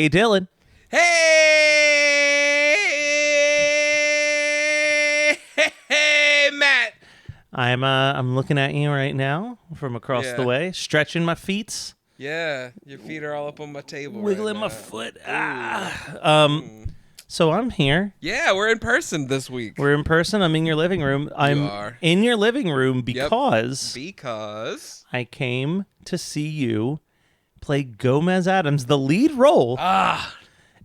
Hey, Dylan. Hey, Matt. I'm looking at you right now from across the way, stretching my feet. Yeah, your feet are all up on my table. Wiggling right my now. foot. Ooh. So I'm here. Yeah, we're in person this week. We're in person. I'm in your living room. I'm are. in your living room because I came to see you play Gomez Addams, the lead role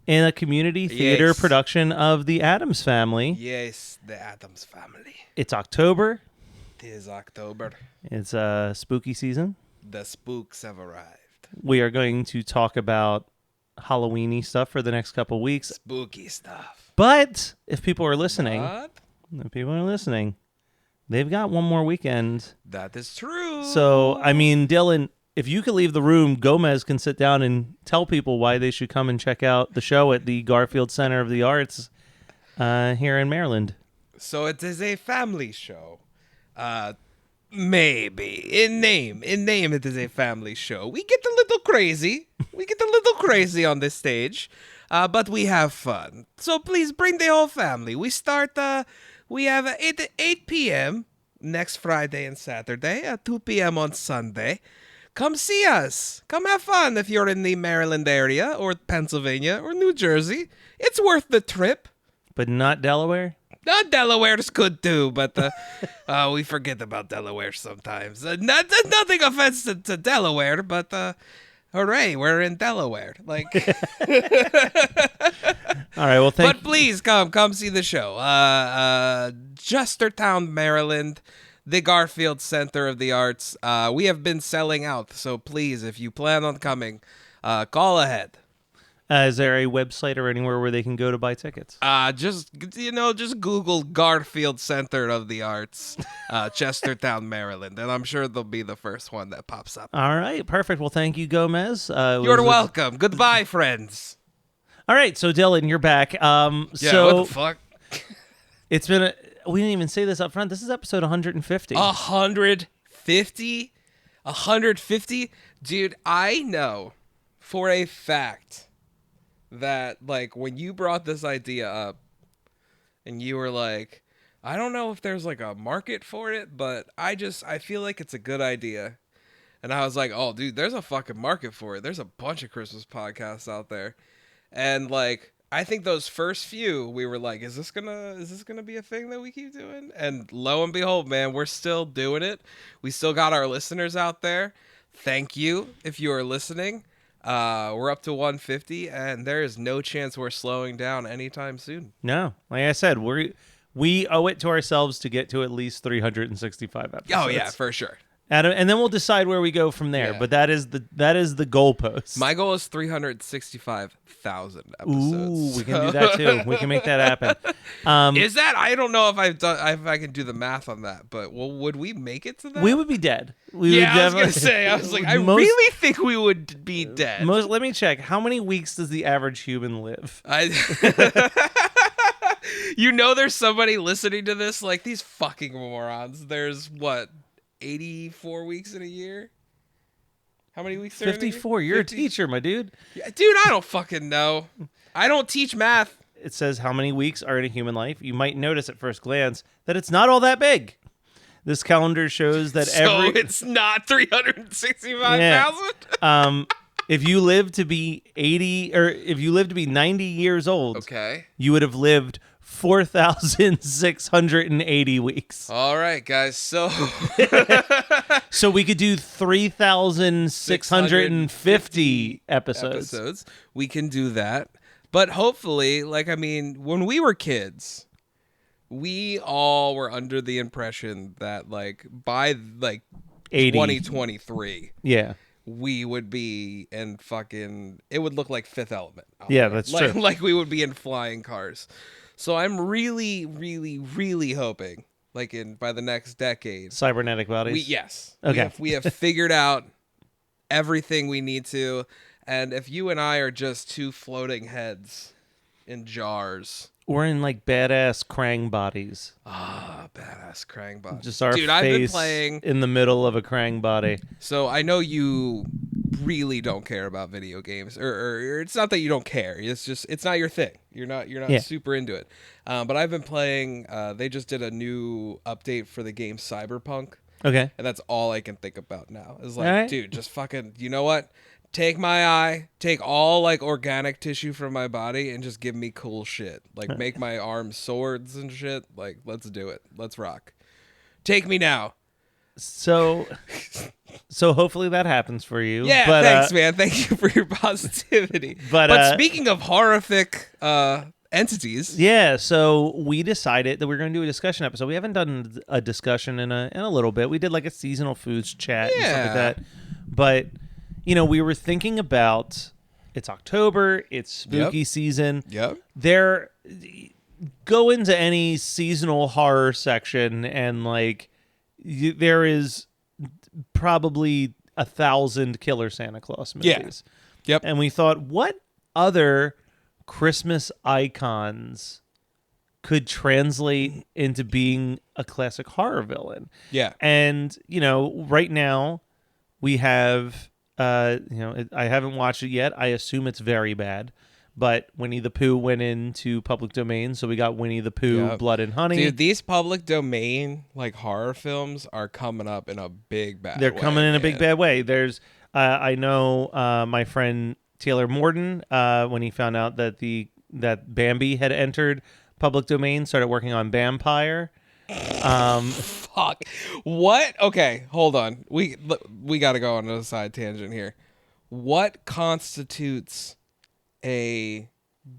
in a community theater Yes. production of The Addams Family. Yes, the Addams Family. It's October. It is October. It's spooky season. The spooks have arrived. We are going to talk about Halloween-y stuff for the next couple weeks. Spooky stuff. But if people are listening, What? they've got one more weekend. That is true. So, I mean, Dylan, if you could leave the room, Gomez can sit down and tell people why they should come and check out the show at the Garfield Center of the Arts here in Maryland. So it is a family show. Maybe. In name it is a family show. We get a little crazy. On this stage. But we have fun. So please bring the whole family. We start, we have 8 p.m. next Friday and Saturday, 2 p.m. on Sunday. Come see us. Come have fun if you're in the Maryland area or Pennsylvania or New Jersey. It's worth the trip. But not Delaware? Delaware's good too, but we forget about Delaware sometimes. Nothing offensive to Delaware, but hooray, we're in Delaware. Like, all right. Well, but please come see the show. Chestertown, Maryland, the Garfield Center of the Arts. We have been selling out, so please, if you plan on coming, call ahead. Is there a website or anywhere where they can go to buy tickets? Just Google Garfield Center of the Arts, Chestertown, Maryland, and I'm sure they'll be the first one that pops up. All right, perfect. Well, thank you, Gomez. You're welcome. Goodbye, friends. All right, so Dylan, you're back. What the fuck? It's been we didn't even say this up front. This is episode 150. 150? 150? Dude, I know for a fact that, like, when you brought this idea up and you were like, I don't know if there's like a market for it, but I feel like it's a good idea. And I was like, oh, dude, there's a fucking market for it. There's a bunch of Christmas podcasts out there. And like, I think those first few, we were like, is this gonna be a thing that we keep doing? And lo and behold, man, we're still doing it. We still got our listeners out there. Thank you if you are listening. We're up to 150, and there is no chance we're slowing down anytime soon. No, like I said, we owe it to ourselves to get to at least 365 episodes. Oh yeah, for sure. And then we'll decide where we go from there. Yeah. But that is the goalpost. My goal is 365,000 episodes. Ooh, we can do that too. We can make that happen. Is that? I don't know if I can do the math on that, but would we make it to that? We would be dead. I was gonna say. I was like, I really think we would be dead. Let me check. How many weeks does the average human live? There's somebody listening to this like, these fucking morons. There's what, 84 weeks in a year? How many weeks are 54. You're 50? A teacher, my dude. Yeah, dude, I don't fucking know. I don't teach math. It says how many weeks are in a human life. You might notice at first glance that it's not all that big. This calendar shows that it's not 365,000? If you live to be 80 or if you live to be 90 years old, okay, you would have lived 4,680 weeks. All right, guys. So we could do 3,650 episodes. We can do that. But hopefully, like, I mean, when we were kids, we all were under the impression that, like, by, like, 2023, yeah, we would be in fucking... It would look like Fifth Element. Yeah, that's true. Like, we would be in flying cars. So I'm really, really, really hoping, like, by the next decade... Cybernetic bodies? Yes. Okay. We have figured out everything we need to... And if you and I are just two floating heads in jars... Or in, like, badass Krang bodies. Badass Krang bodies. Just our Dude, face I've been playing... in the middle of a Krang body. So I know you really don't care about video games, or it's not that you don't care. It's just it's not your thing. You're not super into it. But I've been playing. They just did a new update for the game Cyberpunk. Okay. And that's all I can think about now. Is like, dude, just fucking. You know what? Take my eye, take all like organic tissue from my body, and just give me cool shit. Like make my arms swords and shit. Like let's do it. Let's rock. Take me now. So hopefully that happens for you. Yeah, but, thanks, man. Thank you for your positivity. But speaking of horrific entities, yeah. So we decided that we're going to do a discussion episode. We haven't done a discussion in a little bit. We did like a seasonal foods chat and stuff like that. But we were thinking about it's October, it's spooky season. Yep. Go into any seasonal horror section and like. There is probably 1,000 Killer Santa Claus movies. Yeah. Yep. And we thought, what other Christmas icons could translate into being a classic horror villain? Yeah. And, right now we have, I haven't watched it yet. I assume it's very bad. But Winnie the Pooh went into public domain, so we got Winnie the Pooh, Blood and Honey. Dude, these public domain like horror films are coming up in a big bad way. They're coming in a big bad way. There's, I know my friend Taylor Morden, when he found out that that Bambi had entered public domain, started working on Vampire. Fuck. What? Okay, hold on. We got to go on a side tangent here. What constitutes a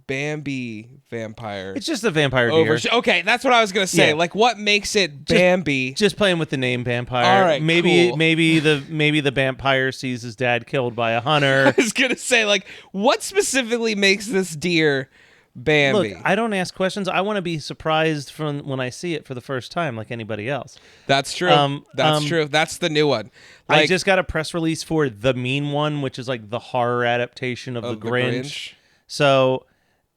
Bambi vampire? It's just a vampire deer. Okay, that's what I was gonna say. Yeah. Like, what makes it Bambi? Just playing with the name vampire. All right, cool. maybe the vampire sees his dad killed by a hunter. I was gonna say, like, what specifically makes this deer Bambi? Look, I don't ask questions. I want to be surprised from when I see it for the first time, like anybody else. That's true. That's true. That's the new one. Like, I just got a press release for The Mean One, which is like the horror adaptation of the Grinch. So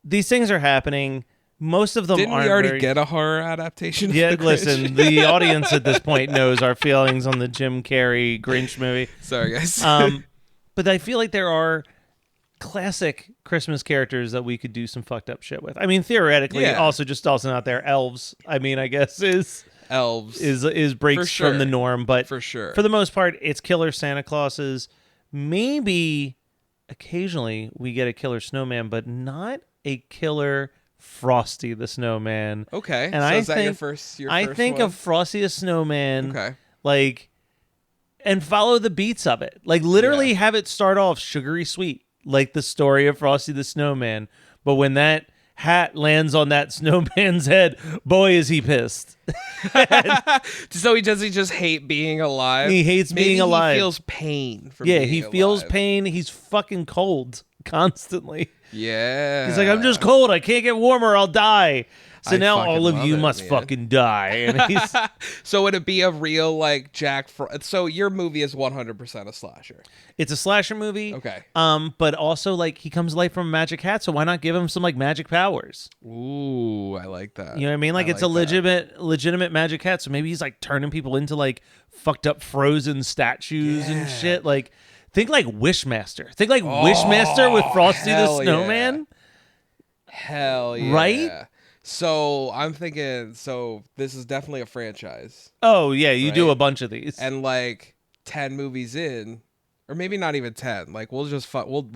these things are happening. Most of them Didn't we already get a horror adaptation of the Grinch? Listen, the audience at this point knows our feelings on the Jim Carrey Grinch movie. Sorry, guys. But I feel like there are classic Christmas characters that we could do some fucked up shit with. I mean, theoretically, also out there, elves. I mean, I guess is breaks from the norm, but for sure, for the most part, it's killer Santa Clauses. Maybe occasionally we get a killer snowman, but not a killer Frosty the Snowman. Okay, and I is that your first think one? of Frosty the Snowman. Okay, like, and follow the beats of it. Like, literally have it start off sugary sweet, like the story of Frosty the Snowman. But when that hat lands on that snowman's head, boy, is he pissed. So he just hate being alive? He hates being alive. He feels pain from being alive. He feels pain. He's fucking cold constantly. Yeah. He's like, I'm just cold. I can't get warmer. I'll die. So now all of you must fucking die. And he's... So would it be a real like Jack Frost? So your movie is 100% a slasher. It's a slasher movie. Okay. But also like he comes to life from a magic hat, so why not give him some like magic powers? Ooh, I like that. You know what I mean? Like, it's a legitimate magic hat, so maybe he's like turning people into like fucked up frozen statues and shit. Like, think like Wishmaster. Think like Wishmaster with Frosty the Snowman. Hell yeah. Right? So I'm thinking, this is definitely a franchise. Oh yeah, you do a bunch of these, and like 10 movies in, or maybe not even 10. Like we'll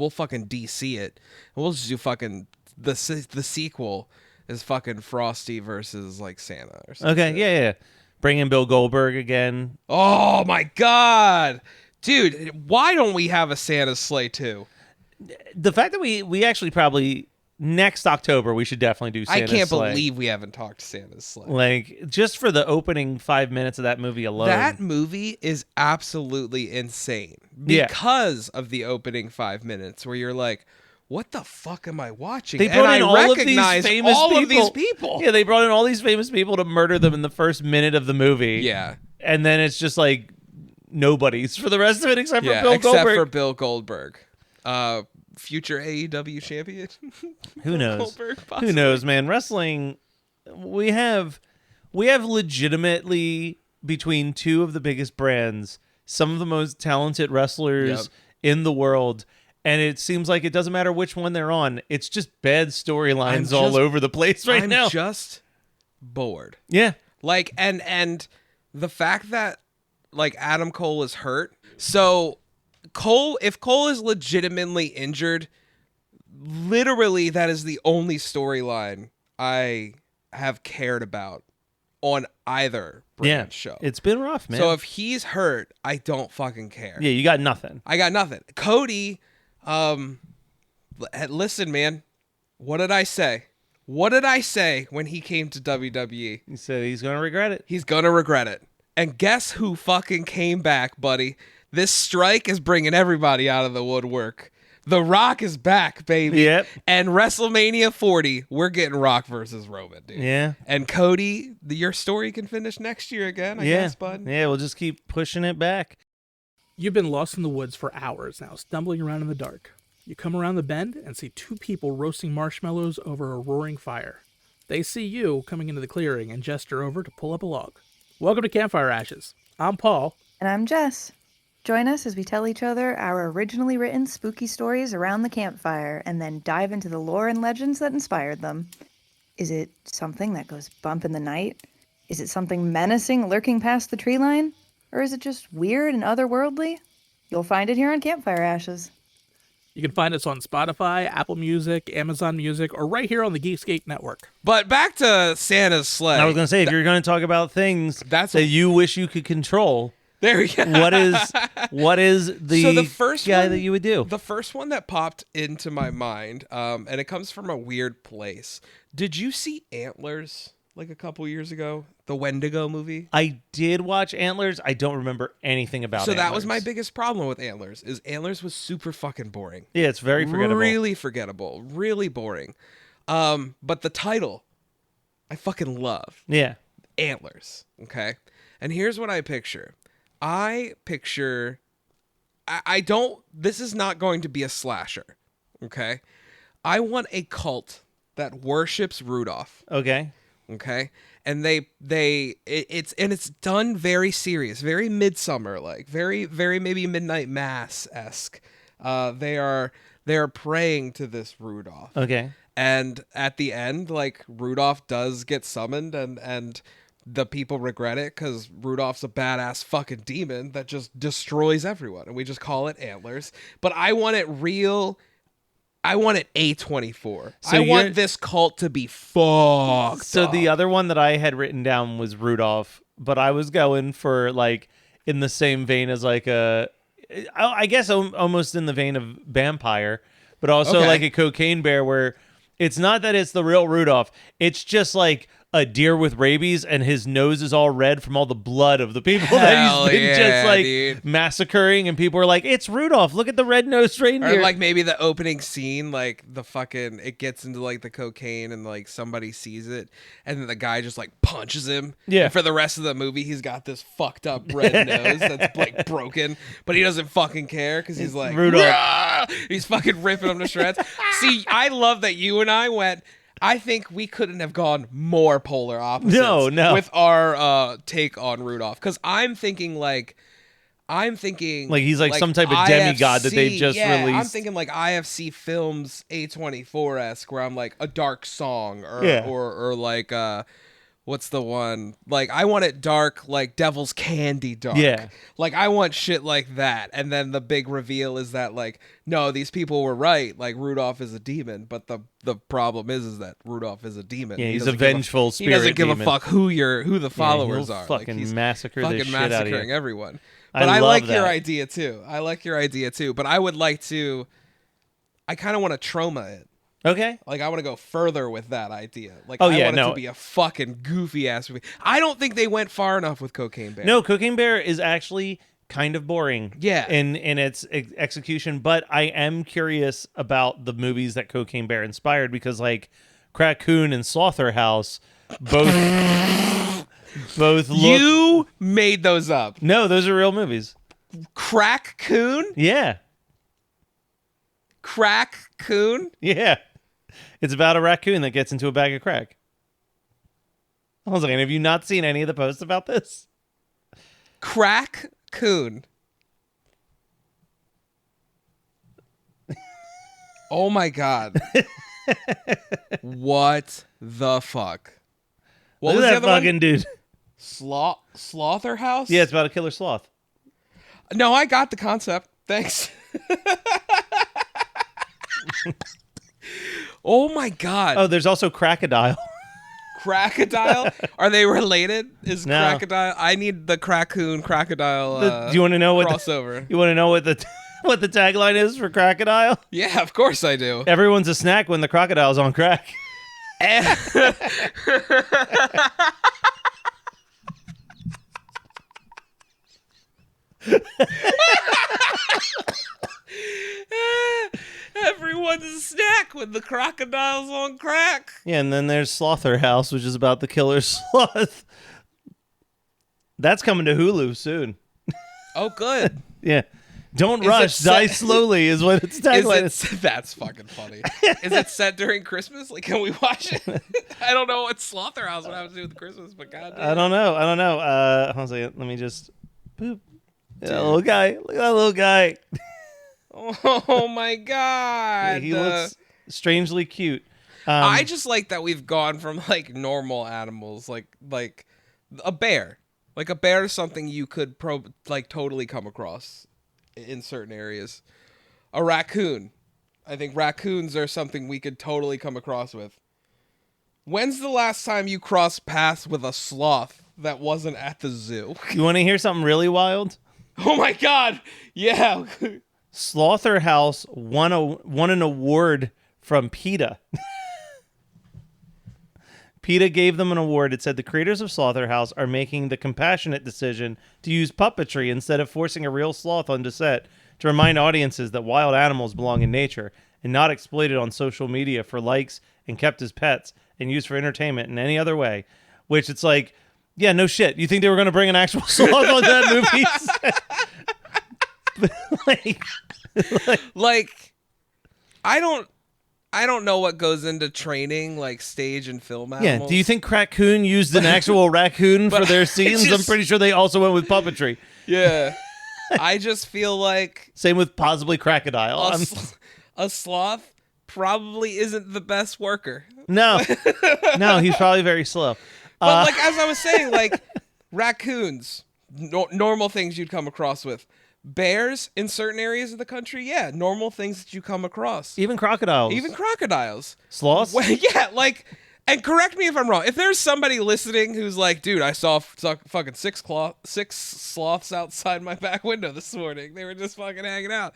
fucking DC it, and we'll just do fucking the sequel is fucking Frosty versus like Santa or something. Okay, yeah. Bring in Bill Goldberg again. Oh my god, dude! Why don't we have a Santa's Sleigh too? The fact that we actually probably. Next October, we should definitely do Santa's Sleigh. I can't believe we haven't talked Santa's Sleigh. Like, just for the opening 5 minutes of that movie alone. That movie is absolutely insane because of the opening 5 minutes where you're like, what the fuck am I watching? They brought in all of these people. Yeah, they brought in all these famous people to murder them in the first minute of the movie. Yeah. And then it's just like nobody's for the rest of it except for Bill Goldberg. Except for Bill Goldberg. Future AEW champion. Who knows? Who knows, man? Wrestling, we have legitimately between two of the biggest brands, some of the most talented wrestlers in the world. And it seems like it doesn't matter which one they're on. It's just bad storylines all over the place now. I'm just bored. Yeah. Like, and the fact that, like, Adam Cole is hurt. So if Cole is legitimately injured, literally that is the only storyline I have cared about on either brand show. It's been rough, man. So if he's hurt, I don't fucking care. Yeah, you got nothing. I got nothing. Cody, listen, man. What did I say? What did I say when he came to WWE? He said he's going to regret it. He's going to regret it. And guess who fucking came back, buddy? This strike is bringing everybody out of the woodwork. The Rock is back, baby. Yep. And WrestleMania 40, we're getting Rock versus Roman, dude. Yeah. And Cody, your story can finish next year again, I guess, bud. Yeah, we'll just keep pushing it back. You've been lost in the woods for hours now, stumbling around in the dark. You come around the bend and see two people roasting marshmallows over a roaring fire. They see you coming into the clearing and gesture over to pull up a log. Welcome to Campfire Ashes. I'm Paul. And I'm Jess. Join us as we tell each other our originally written spooky stories around the campfire and then dive into the lore and legends that inspired them. Is it something that goes bump in the night? Is it something menacing lurking past the tree line? Or is it just weird and otherworldly? You'll find it here on Campfire Ashes. You can find us on Spotify, Apple Music, Amazon Music, or right here on the Geekscape Network. But back to Santa's sleigh. I was going to say, if you're going to talk about things that you wish you could control, there we go. what is the first guy one that you would do? The first one that popped into my mind, and it comes from a weird place. Did you see Antlers like a couple years ago? The Wendigo movie? I did watch Antlers. I don't remember anything about it. So that was my biggest problem with Antlers, is Antlers was super fucking boring. Yeah, it's very forgettable. Really forgettable. Really boring. But the title, I fucking love. Yeah. Antlers. Okay? And here's what I picture. I don't, this is not going to be a slasher. Okay? I want a cult that worships Rudolph. Okay. Okay, and it's done very serious, very Midsummer like, very maybe Midnight Mass-esque. They are praying to this Rudolph. Okay, and at the end, like, Rudolph does get summoned, and the people regret it because Rudolph's a badass fucking demon that just destroys everyone, and we just call it Antlers. But I want it real. I want it A24. So I want this cult to be fucked. So up. the other one that I had written down was Rudolph, but I was going for, like, in the same vein as, like, I guess almost in the vein of vampire, but also like a cocaine bear, where it's not that it's the real Rudolph. It's just like a deer with rabies and his nose is all red from all the blood of the people that he's been massacring, and people are like, it's Rudolph, look at the red-nosed reindeer. Or like maybe the opening scene, like the fucking, it gets into like the cocaine and like somebody sees it and then the guy just like punches him. Yeah. And for the rest of the movie, he's got this fucked up red nose that's like broken, but he doesn't fucking care because he's like, Rudolph. Rah! He's fucking ripping him to shreds. See, I love that you and I went, I think we couldn't have gone more polar opposites No. with our take on Rudolph. Because I'm thinking like he's like some type of demigod that they've just released. I'm thinking like IFC Films A24-esque, where I'm like a dark song or like what's the one? Like, I want it dark, like Devil's Candy dark. Yeah. Like, I want shit like that. And then the big reveal is that, like, no, these people were right. Like, Rudolph is a demon. But the problem is that Rudolph is a demon. Yeah, he's a vengeful spirit. He doesn't give demon. a fuck who the followers are. Fucking like, he's massacre fucking the shit out of you. massacring everyone. But I like your idea too. But I would like to. I kind of want to trauma it. Okay. Like, I want to go further with that idea. Like, I want it to be a fucking goofy ass movie. I don't think they went far enough with Cocaine Bear. No, Cocaine Bear is actually kind of boring. Yeah. In its execution, but I am curious about the movies that Cocaine Bear inspired, because like Crack-Coon and Slaughterhouse both look. You made those up. No, those are real movies. Crack-Coon? Yeah. Crack-Coon? Yeah. It's about a raccoon that gets into a bag of crack. I was like, have you not seen any of the posts about this? Crack-Coon. Oh my god. What the fuck? What Look was at the that other fucking one? dude. Slaughterhouse? Yeah, it's about a killer sloth. No, I got the concept. Thanks. Oh my god. Oh, there's also Crocodile. Crocodile? Are they related? Is No. Crocodile? I need the Craccoon Crocodile Do you want to know what crossover. you want to know what the what the tagline is for Crocodile? Yeah, of course I do. Everyone's a snack when the crocodile's on crack. Everyone's a snack when the crocodile's on crack. Yeah, and then there's Slaughterhouse, which is about the killer sloth. That's coming to Hulu soon. Oh, good. Yeah. Don't Is rush, it die set- slowly is what its tagline is. That's fucking funny. Is it set during Christmas? Like, can we watch it? I don't know what Slaughterhouse would have to do with Christmas, but goddamn. I don't know. Hold on a second. Let me just boop. Yeah, little guy. Look at that little guy. Oh my god. He looks strangely cute. I just like that we've gone from like normal animals, like a bear. Like a bear is something you could totally come across in certain areas. A raccoon. I think raccoons are something we could totally come across with. When's the last time you crossed paths with a sloth that wasn't at the zoo? You want to hear something really wild? Oh my god. Yeah. Slaughterhouse won an award from PETA. PETA gave them an award. It said the creators of Slaughterhouse are making the compassionate decision to use puppetry instead of forcing a real sloth onto set to remind audiences that wild animals belong in nature and not exploited on social media for likes and kept as pets and used for entertainment in any other way. Which it's like, yeah, no shit. You think they were going to bring an actual sloth on that movie? Like, I don't know what goes into training like stage and film animals. Yeah. Do you think Raccoon used an actual raccoon for their scenes? I'm just- pretty sure they also went with puppetry. Yeah. I just feel like Same with possibly Crocodile. a sloth probably isn't the best worker. No, he's probably very slow. But like as I was saying, like raccoons, normal things you'd come across with. Bears in certain areas of the country, yeah, normal things that you come across. Even crocodiles. Even crocodiles. Sloths? Well, yeah, like, and correct me if I'm wrong. If there's somebody listening who's like, dude, I saw fucking six sloths outside my back window this morning. They were just fucking hanging out.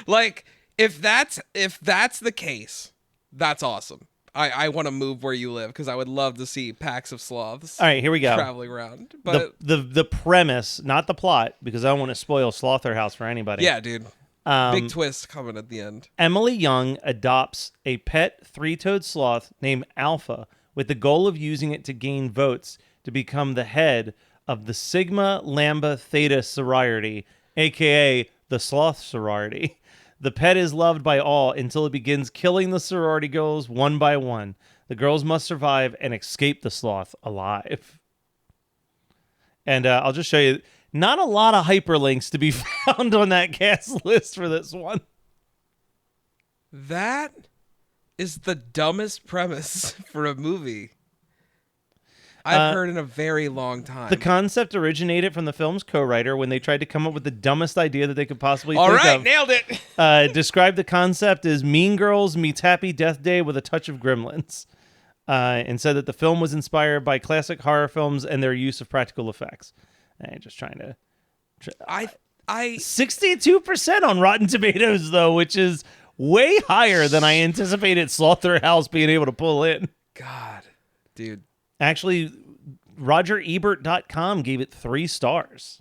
Like, if that's the case, that's awesome. I want to move where you live because I would love to see packs of sloths. All right, here we go. Traveling around. But the premise, not the plot, because I don't want to spoil Slaughterhouse for anybody. yeah, dude. Big twist coming at the end. Emily Young adopts a pet three-toed sloth named Alpha with the goal of using it to gain votes to become the head of the Sigma Lambda Theta sorority, aka the Sloth sorority. The pet is loved by all until it begins killing the sorority girls one by one. The girls must survive and escape the sloth alive. And I'll just show you, not a lot of hyperlinks to be found on that cast list for this one. That is the dumbest premise for a movie I've heard in a very long time. The concept originated from the film's co-writer when they tried to come up with the dumbest idea that they could possibly All think right, of. nailed it. Described the concept as Mean Girls meets Happy Death Day with a touch of Gremlins. And said that the film was inspired by classic horror films and their use of practical effects. And just trying to... I 62% on Rotten Tomatoes, though, which is way higher than I anticipated Slaughterhouse being able to pull in. God, dude. Actually, RogerEbert.com gave it 3 stars.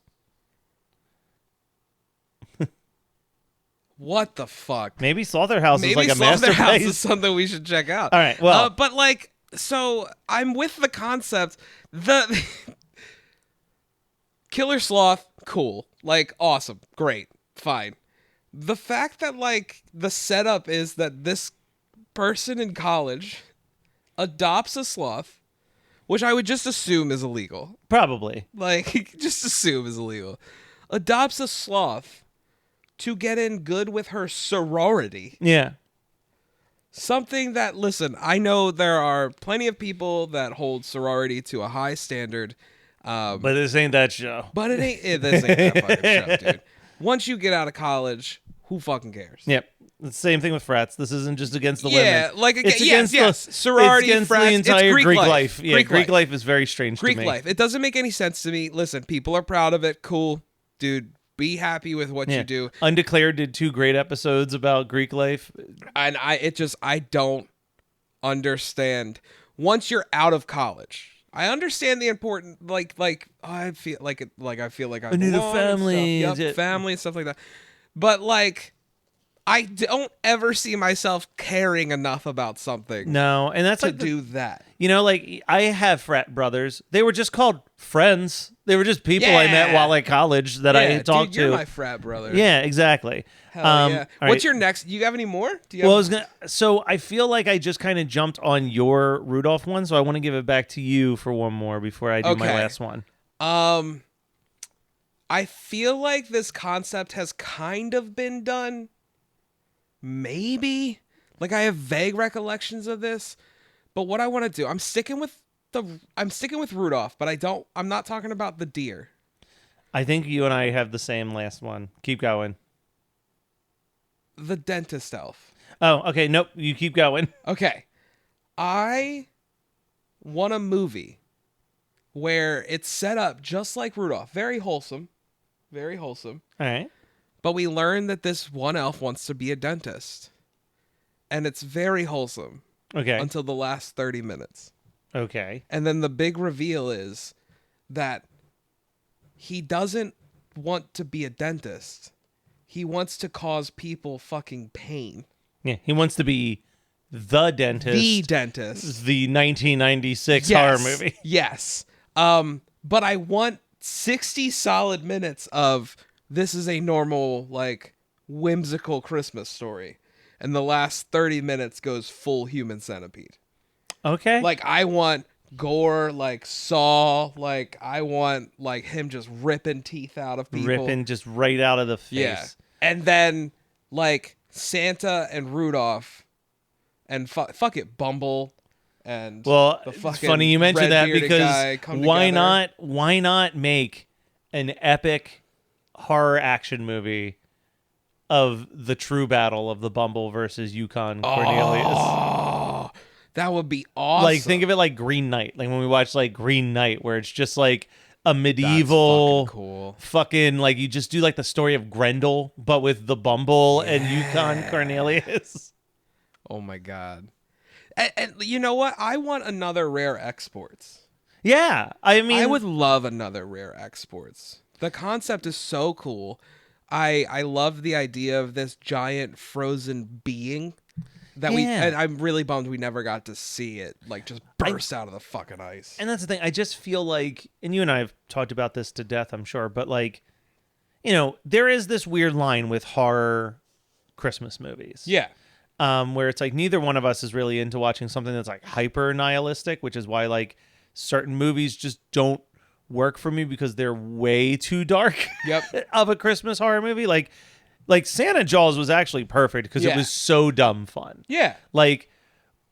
What the fuck? Maybe Slaughterhouse is like a Slaughterhouse masterpiece. is something we should check out. All right, well. But like, so I'm with the concept. The Killer Sloth, cool. Like, awesome. Great. Fine. The fact that like the setup is that this person in college adopts a sloth, which I would just assume is illegal. Probably. Like, just assume is illegal. Adopts a sloth to get in good with her sorority. Yeah. Something that, listen, I know there are plenty of people that hold sorority to a high standard. But this ain't that show. But this ain't that fucking show, dude. Once you get out of college, who fucking cares? Yep. The same thing with frats. This isn't just against the Yeah, women. like, it's yes, against yes. Sorority, it's against frats, the entire it's Greek life. Yeah, Greek life is very strange Greek to me. life. It doesn't make any sense to me. Listen, people are proud of it. Cool. Dude, be happy with what you do. Undeclared did 2 great episodes about Greek life. And I don't understand. Once you're out of college, I understand the important I feel like I need a belong and family. stuff. Yep, family and stuff like that. But like, I don't ever see myself caring enough about something. No, and that's to like do that. You know, like I have frat brothers. They were just called friends. They were just people I met while at college that I talked dude, you're to. my frat brother. Yeah, exactly. Hell yeah. All What's right. your next? You have any more? Do you have So I feel like I just kind of jumped on your Rudolph one, so I want to give it back to you for one more before I do my last one. I feel like this concept has kind of been done. Maybe. Like, I have vague recollections of this. But what I want to do, I'm sticking with Rudolph, but I'm not talking about the deer. I think you and I have the same last one. Keep going. The dentist elf. Oh, okay. Nope. You keep going. Okay. I want a movie where it's set up just like Rudolph. Very wholesome. Very wholesome. All right. But we learn that this one elf wants to be a dentist. And it's very wholesome. Okay. Until the last 30 minutes. Okay. And then the big reveal is that he doesn't want to be a dentist. He wants to cause people fucking pain. Yeah. He wants to be the dentist. The dentist. The 1996 horror movie. Yes. But I want 60 solid minutes of this is a normal, like, whimsical Christmas story. And the last 30 minutes goes full human centipede. Okay. Like, I want gore, like Saw. Like, I want, like, him just ripping teeth out of people. Ripping just right out of the face. Yeah. And then, like, Santa and Rudolph and fuck it, Bumble and well, the it's fucking funny you mentioned that red-bearded because guy why not make an epic horror action movie of the true battle of the Bumble versus Yukon Cornelius? Oh, that would be awesome. Like, think of it like Green Knight. Like when we watch like Green Knight, where it's just like a medieval That's fucking cool. fucking, like, you just do like the story of Grendel, but with the Bumble and Yukon Cornelius. Oh my god. And you know what? I want another Rare Exports. Yeah, I mean, I would love another Rare Exports. The concept is so cool. I love the idea of this giant frozen being that and I'm really bummed we never got to see it, like, just burst out of the fucking ice. And that's the thing. I just feel like, and you and I have talked about this to death, I'm sure, but like, you know, there is this weird line with horror Christmas movies. Yeah. Where it's like neither one of us is really into watching something that's like hyper nihilistic, which is why like certain movies just don't work for me because they're way too dark. Yep. Of a Christmas horror movie. Like Santa Jaws was actually perfect because it was so dumb fun. Yeah. Like,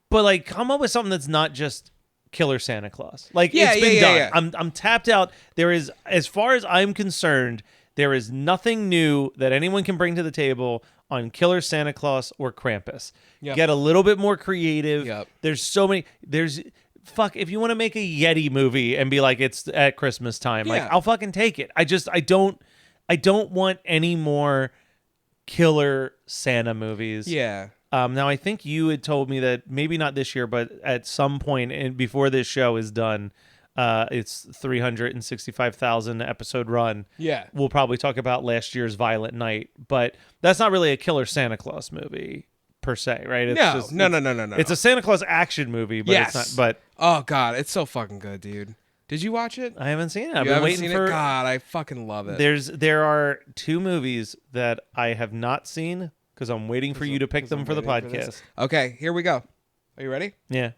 but like come up with something that's not just Killer Santa Claus. Like, it's been done. I'm tapped out. There is, as far as I'm concerned, there is nothing new that anyone can bring to the table on Killer Santa Claus or Krampus. Yep. Get a little bit more creative. Yep. There's so many. If you want to make a Yeti movie and be like it's at Christmas time, like I'll fucking take it. I don't want any more Killer Santa movies. Yeah. Now I think you had told me that maybe not this year, but at some point before this show is done, it's 365,000 episode run. Yeah. We'll probably talk about last year's Violent Night, but that's not really a Killer Santa Claus movie per se, right? It's No. It's a Santa Claus action movie, but it's not. But oh god, it's so fucking good, dude. Did you watch it? I haven't seen it. I've You been haven't waiting seen for it? God, I fucking love it. There are 2 movies that I have not seen because I'm waiting for you to pick them for the podcast. Okay, here we go. Are you ready? Yeah.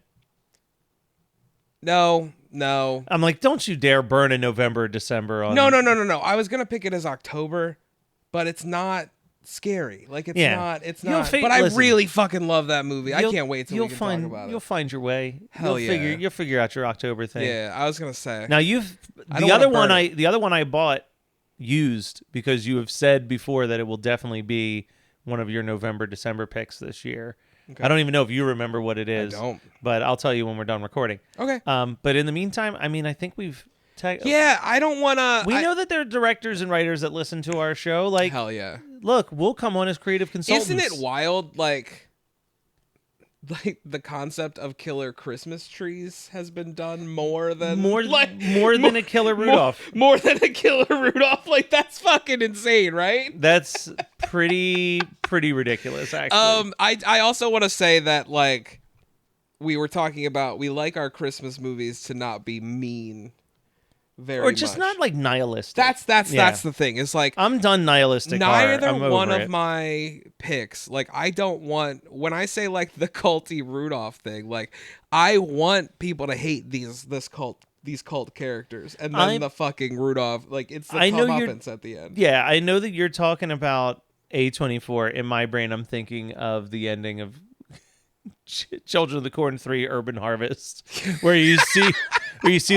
No. I'm like, don't you dare burn in November or December on. No. I was gonna pick it as October, but it's not scary. Like it's Yeah. not. It's You'll not. fi- But I listen, really fucking love that movie. I You'll- can't wait till you'll we can find, talk about You'll it. find your way. Hell yeah. You'll figure out your October thing. Yeah, I was gonna say. Now I don't the other wanna burn one the other one I bought used because you have said before that it will definitely be one of your November December picks this year. Okay. I don't even know if you remember what it is. don't. But I'll tell you when we're done recording. Okay. But in the meantime, I mean, I think we've. Yeah, I don't wanna. We know that there are directors and writers that listen to our show. Like, Hell yeah. look, we'll come on as creative consultants. Isn't it wild? Like the concept of killer Christmas trees has been done more than more than a killer Rudolph? More than a killer Rudolph. Like that's fucking insane, right? That's pretty ridiculous, actually. I also want to say that like we were talking about, we like our Christmas movies to not be mean. Or just much. not like nihilistic. That's the thing. It's like I'm done nihilistic. neither I'm one over of it. my picks. Like I don't want, when I say like the culty Rudolph thing, like I want people to hate these cult characters, and then the fucking Rudolph, like it's the comeuppance at the end. Yeah, I know that you're talking about A24. In my brain, I'm thinking of the ending of Children of the Corn 3 Urban Harvest, where you see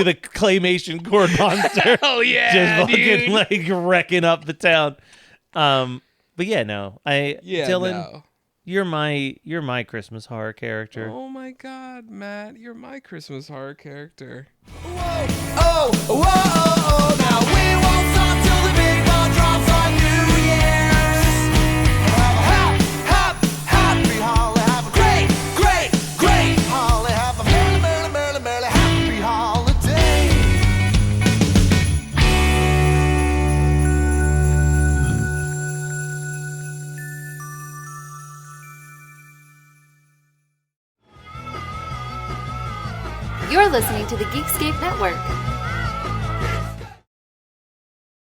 the claymation corn monster. Hell yeah, just fucking dude. like wrecking up the town. But yeah, no, Dylan, no. you're my Christmas horror character. Oh my god, Matt, you're my Christmas horror character. Whoa, now we won't stop till the big ball drops on New Year's. Happy holiday, have a great holiday, have a merry happy holiday. You're listening to the Geekscape Network.